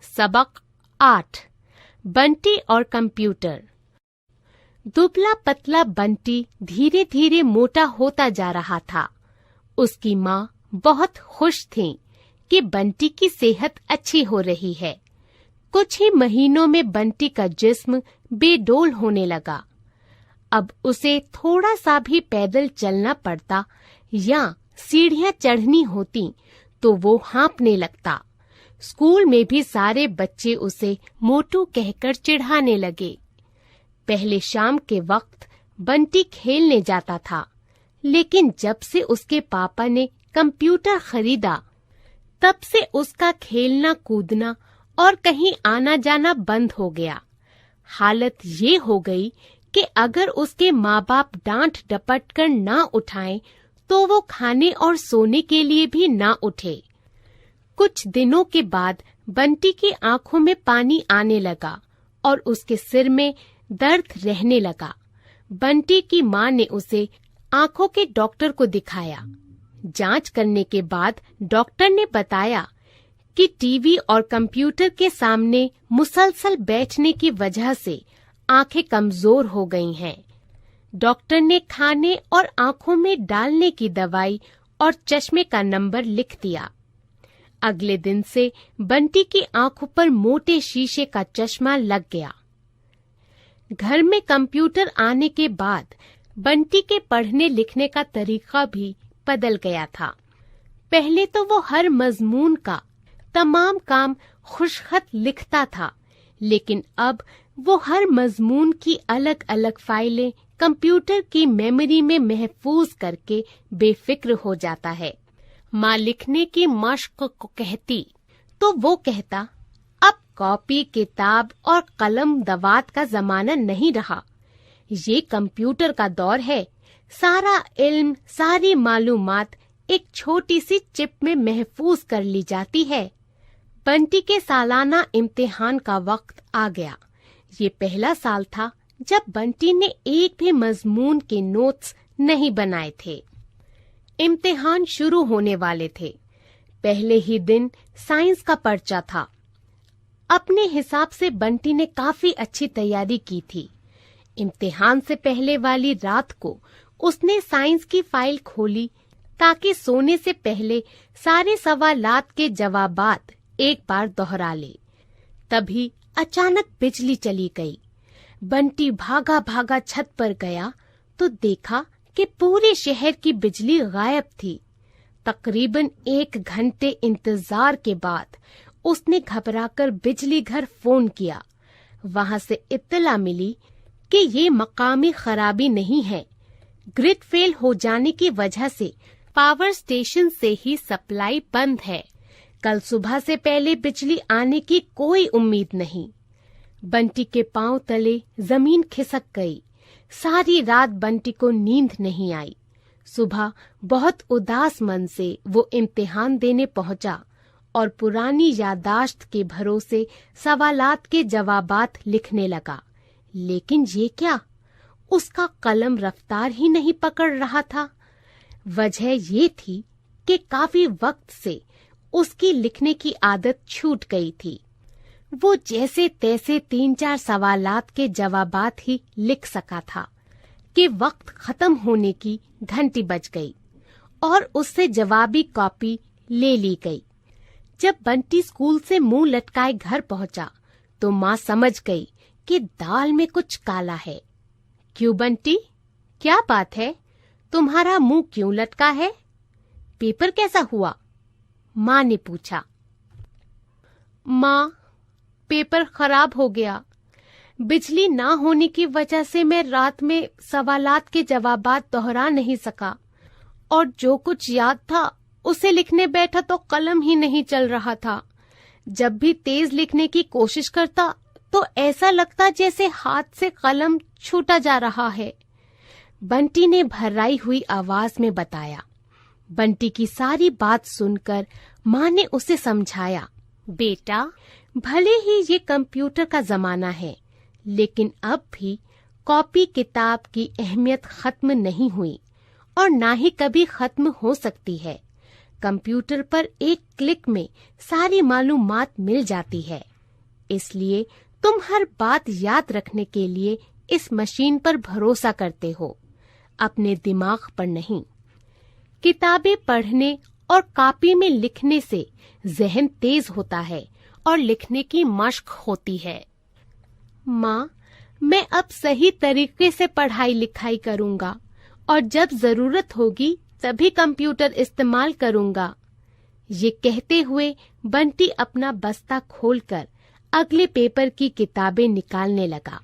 सबक 8 बंटी और कंप्यूटर। दुबला पतला बंटी धीरे धीरे मोटा होता जा रहा था। उसकी माँ बहुत खुश थी कि बंटी की सेहत अच्छी हो रही है। कुछ ही महीनों में बंटी का जिस्म बेडौल होने लगा। अब उसे थोड़ा सा भी पैदल चलना पड़ता या सीढ़ियां चढ़नी होती तो वो हाँफने लगता। स्कूल में भी सारे बच्चे उसे मोटू कहकर चिढ़ाने लगे। पहले शाम के वक्त बंटी खेलने जाता था, लेकिन जब से उसके पापा ने कंप्यूटर खरीदा तब से उसका खेलना कूदना और कहीं आना जाना बंद हो गया। हालत ये हो गई कि अगर उसके माँ बाप डांट डपट कर ना उठाएं तो वो खाने और सोने के लिए भी ना उठे। कुछ दिनों के बाद बंटी की आंखों में पानी आने लगा और उसके सिर में दर्द रहने लगा। बंटी की माँ ने उसे आंखों के डॉक्टर को दिखाया। जांच करने के बाद डॉक्टर ने बताया कि टीवी और कंप्यूटर के सामने मुसलसल बैठने की वजह से आंखें कमजोर हो गई हैं। डॉक्टर ने खाने और आंखों में डालने की दवाई और चश्मे का नंबर लिख दिया। अगले दिन से बंटी की आंखों पर मोटे शीशे का चश्मा लग गया। घर में कंप्यूटर आने के बाद बंटी के पढ़ने लिखने का तरीका भी बदल गया था। पहले तो वो हर मजमून का तमाम काम खुशखत लिखता था, लेकिन अब वो हर मजमून की अलग अलग फाइलें कंप्यूटर की मेमोरी में महफूज करके बेफिक्र हो जाता है। माँ लिखने की मश्क को कहती तो वो कहता, अब कॉपी किताब और कलम दवात का जमाना नहीं रहा, ये कंप्यूटर का दौर है। सारा इल्म, सारी मालूमात एक छोटी सी चिप में महफूज कर ली जाती है। बंटी के सालाना इम्तिहान का वक्त आ गया। ये पहला साल था जब बंटी ने एक भी मजमून के नोट्स नहीं बनाए थे। इम्तिहान शुरू होने वाले थे। पहले ही दिन साइंस का पर्चा था। अपने हिसाब से बंटी ने काफी अच्छी तैयारी की थी। इम्तिहान से पहले वाली रात को उसने साइंस की फाइल खोली ताकि सोने से पहले सारे सवालात के जवाबात एक बार दोहरा ले। तभी अचानक बिजली चली गई। बंटी भागा भागा छत पर गया तो देखा कि पूरे शहर की बिजली गायब थी। तकरीबन 1 घंटे इंतजार के बाद उसने घबराकर बिजली घर फोन किया। वहां से इत्तला मिली कि ये मकामी खराबी नहीं है, ग्रिड फेल हो जाने की वजह से पावर स्टेशन से ही सप्लाई बंद है। कल सुबह से पहले बिजली आने की कोई उम्मीद नहीं। बंटी के पांव तले जमीन खिसक गई। सारी रात बंटी को नींद नहीं आई। सुबह बहुत उदास मन से वो इम्तिहान देने पहुंचा और पुरानी यादाश्त के भरोसे सवालात के जवाबात लिखने लगा। लेकिन ये क्या, उसका कलम रफ्तार ही नहीं पकड़ रहा था। वजह ये थी कि काफी वक्त से उसकी लिखने की आदत छूट गई थी। वो जैसे तैसे 3-4 सवालात के जवाबात ही लिख सका था कि वक्त खत्म होने की घंटी बज गई और उससे जवाबी कॉपी ले ली गई। जब बंटी स्कूल से मुंह लटकाए घर पहुंचा तो माँ समझ गई कि दाल में कुछ काला है। क्यों बंटी, क्या बात है? तुम्हारा मुंह क्यों लटका है? पेपर कैसा हुआ? माँ ने पूछा। माँ, पेपर खराब हो गया। बिजली ना होने की वजह से मैं रात में सवालात के जवाबात दोहरा नहीं सका और जो कुछ याद था उसे लिखने बैठा तो कलम ही नहीं चल रहा था। जब भी तेज लिखने की कोशिश करता तो ऐसा लगता जैसे हाथ से कलम छूटा जा रहा है। बंटी ने भर्राई हुई आवाज में बताया। बंटी की सारी बात सुनकर माँ ने उसे समझाया, बेटा, भले ही ये कंप्यूटर का जमाना है, लेकिन अब भी कॉपी किताब की अहमियत खत्म नहीं हुई और ना ही कभी खत्म हो सकती है। कंप्यूटर पर एक क्लिक में सारी मालूमात मिल जाती है। इसलिए तुम हर बात याद रखने के लिए इस मशीन पर भरोसा करते हो, अपने दिमाग पर नहीं। किताबें पढ़ने और कॉपी में लिखने से जहन तेज होता है और लिखने की मशक होती है। माँ, मैं अब सही तरीके से पढ़ाई लिखाई करूँगा और जब जरूरत होगी तभी कंप्यूटर इस्तेमाल करूँगा। ये कहते हुए बंटी अपना बस्ता खोलकर अगले पेपर की किताबें निकालने लगा।